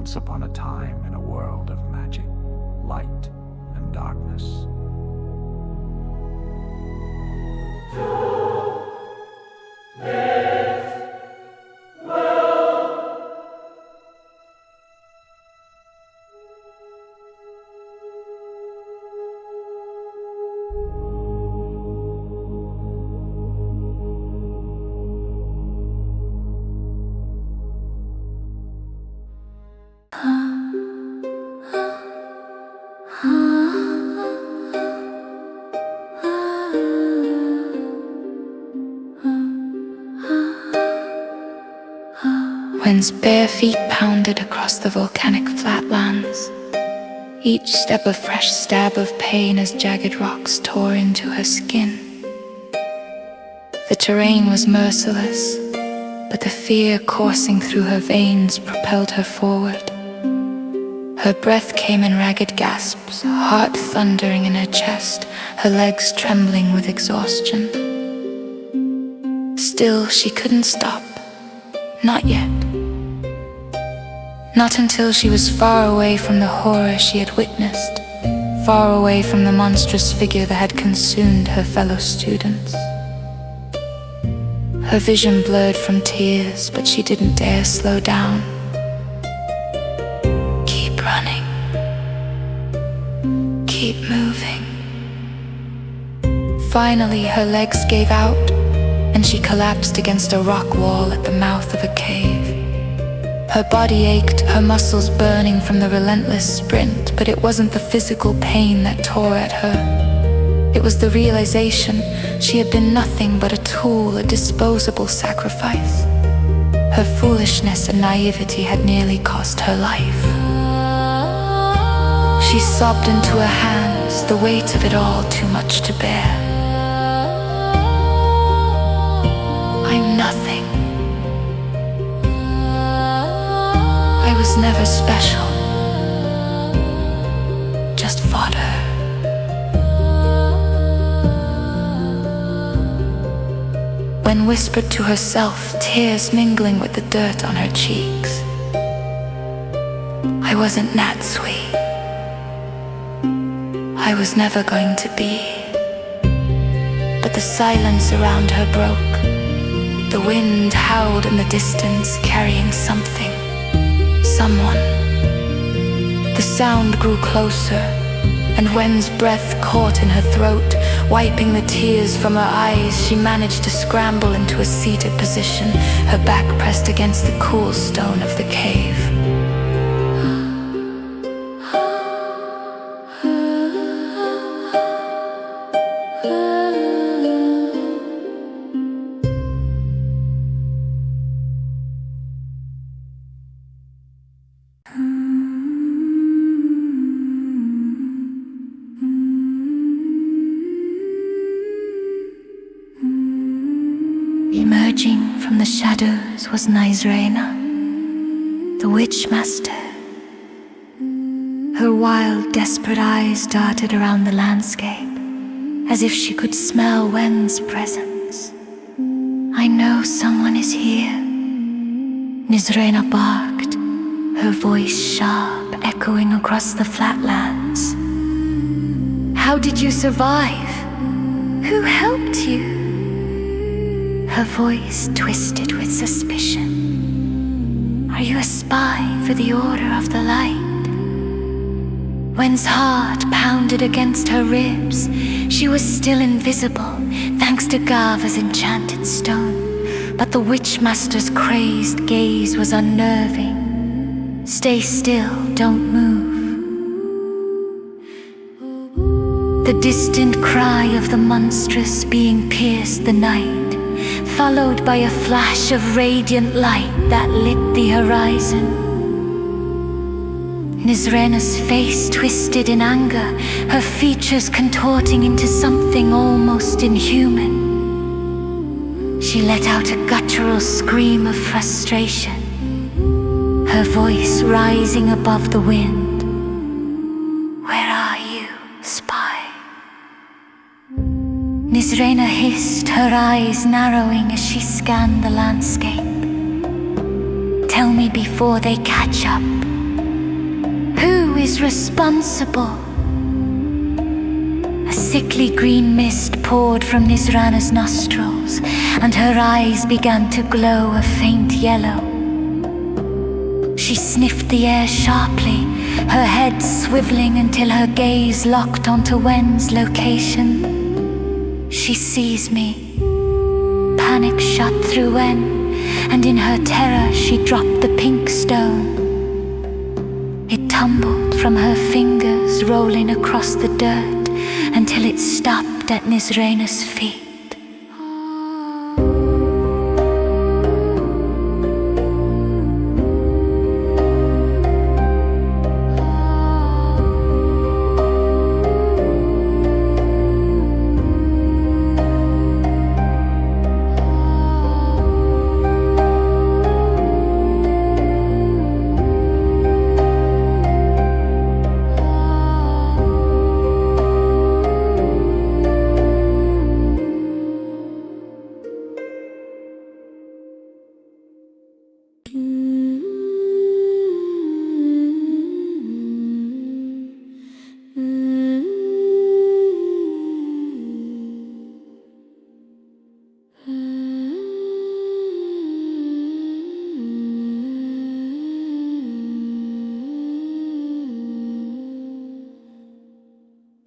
once upon a time in a world of magic, light, and darkness. When's bare feet pounded across the volcanic flatlands, each step a fresh stab of pain as jagged rocks tore into her skin. The terrain was merciless, but the fear coursing through her veins propelled her forward. Her breath came in ragged gasps, heart thundering in her chest, her legs trembling with exhaustion. Still, she couldn't stop. Not yet. Not until she was far away from the horror she had witnessed, far away from the monstrous figure that had consumed her fellow students. Her vision blurred from tears, but she didn't dare slow down. Keep running. Keep moving. Finally, her legs gave out, and she collapsed against a rock wall at the mouth of a cave. Her body ached, her muscles burning from the relentless sprint, but it wasn't the physical pain that tore at her. It was the realization she had been nothing but a tool, a disposable sacrifice. Her foolishness and naivety had nearly cost her life. She sobbed into her hands, the weight of it all too much to bear. I'm nothing. I was never special, just fodder. When whispered to herself, tears mingling with the dirt on her cheeks, I wasn't that sweet. I was never going to be. But the silence around her broke. The wind howled in the distance, carrying something, someone. The sound grew closer, and Wen's breath caught in her throat. Wiping the tears from her eyes, she managed to scramble into a seated position, her back pressed against the cool stone of the cave. Emerging from the shadows was Nizrena, the witch master. Her wild, desperate eyes darted around the landscape, as if she could smell Wen's presence. I know someone is here, Nizrena barked, her voice sharp, echoing across the flatlands. How did you survive? Who helped you? Her voice twisted with suspicion. Are you a spy for the Order of the Light? Wen's heart pounded against her ribs. She was still invisible, thanks to Gava's enchanted stone. But the Witchmaster's crazed gaze was unnerving. Stay still, don't move. The distant cry of the monstrous being pierced the night, followed by a flash of radiant light that lit the horizon. Nizrena's face twisted in anger, her features contorting into something almost inhuman. She let out a guttural scream of frustration, her voice rising above the wind. Where are you, spy? Nizrena hissed, her eyes narrowing as she scanned the landscape. Tell me before they catch up. is responsible? A sickly green mist poured from Nisrana's nostrils, and her eyes began to glow a faint yellow. She sniffed the air sharply, her head swiveling until her gaze locked onto Wen's location. She sees me. Panic shot through Wen, and in her terror she dropped the pink stone. It tumbled from her fingers, rolling across the dirt, until it stopped at Nisrena's feet.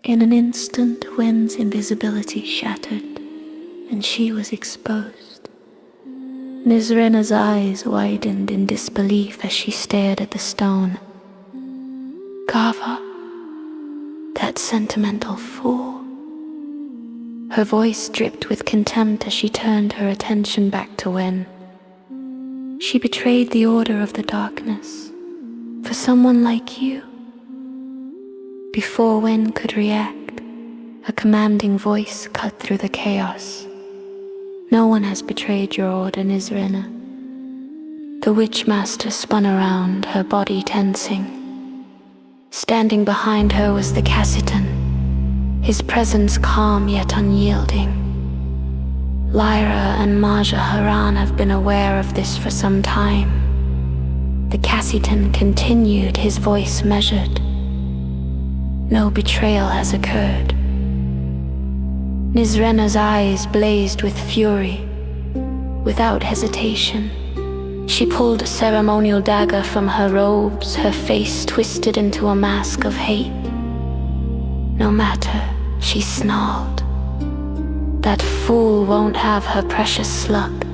In an instant, Wen's invisibility shattered, and she was exposed. Nisrena's eyes widened in disbelief as she stared at the stone. Kava, that sentimental fool. Her voice dripped with contempt as she turned her attention back to Wen. She betrayed the order of the darkness for someone like you. Before Wen could react, a commanding voice cut through the chaos. No one has betrayed your order, Nisrena. The Witchmaster spun around, her body tensing. Standing behind her was the Cassitan, his presence calm yet unyielding. Lyra and Maja Haran have been aware of this for some time. The Cassitan continued, his voice measured. No betrayal has occurred. Nisrena's eyes blazed with fury. Without hesitation, she pulled a ceremonial dagger from her robes, her face twisted into a mask of hate. No matter, she snarled. That fool won't have her precious slug.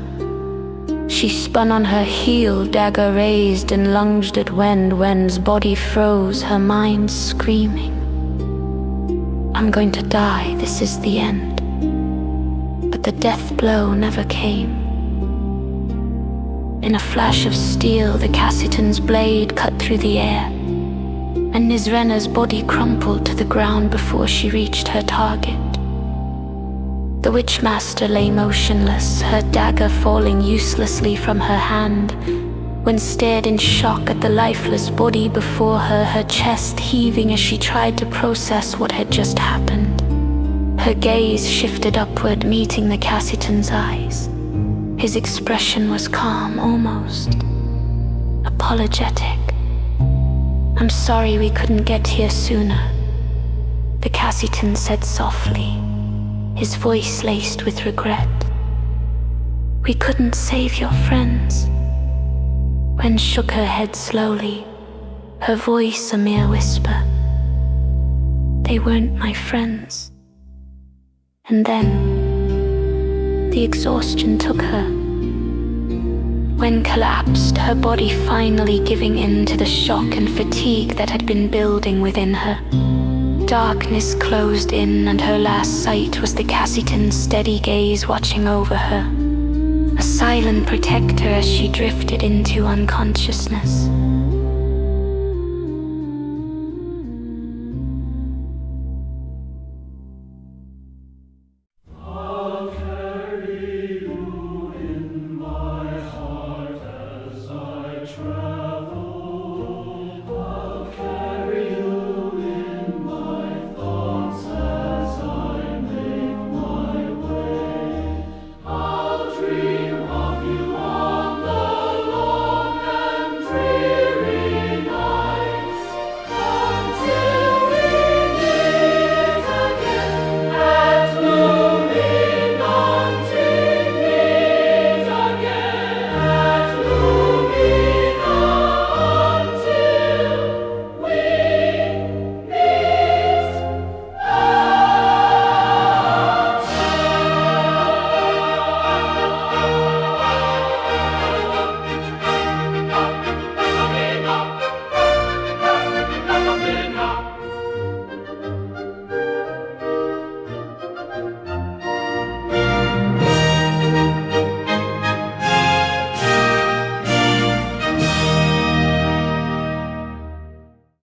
She spun on her heel, dagger raised, and lunged at Wen's body froze, her mind screaming. I'm going to die, this is the end. But the death blow never came. In a flash of steel, the Cassitan's blade cut through the air, and Nisrena's body crumpled to the ground before she reached her target. The Witchmaster lay motionless, her dagger falling uselessly from her hand, when stared in shock at the lifeless body before her, her chest heaving as she tried to process what had just happened. Her gaze shifted upward, meeting the Cassitan's eyes. His expression was calm, almost apologetic. I'm sorry we couldn't get here sooner, the Cassitan said softly, his voice laced with regret. We couldn't save your friends. Wen shook her head slowly, her voice a mere whisper. They weren't my friends. And then, the exhaustion took her. Wen collapsed, her body finally giving in to the shock and fatigue that had been building within her. Darkness closed in, and her last sight was the Cassitan's steady gaze watching over her, a silent protector as she drifted into unconsciousness.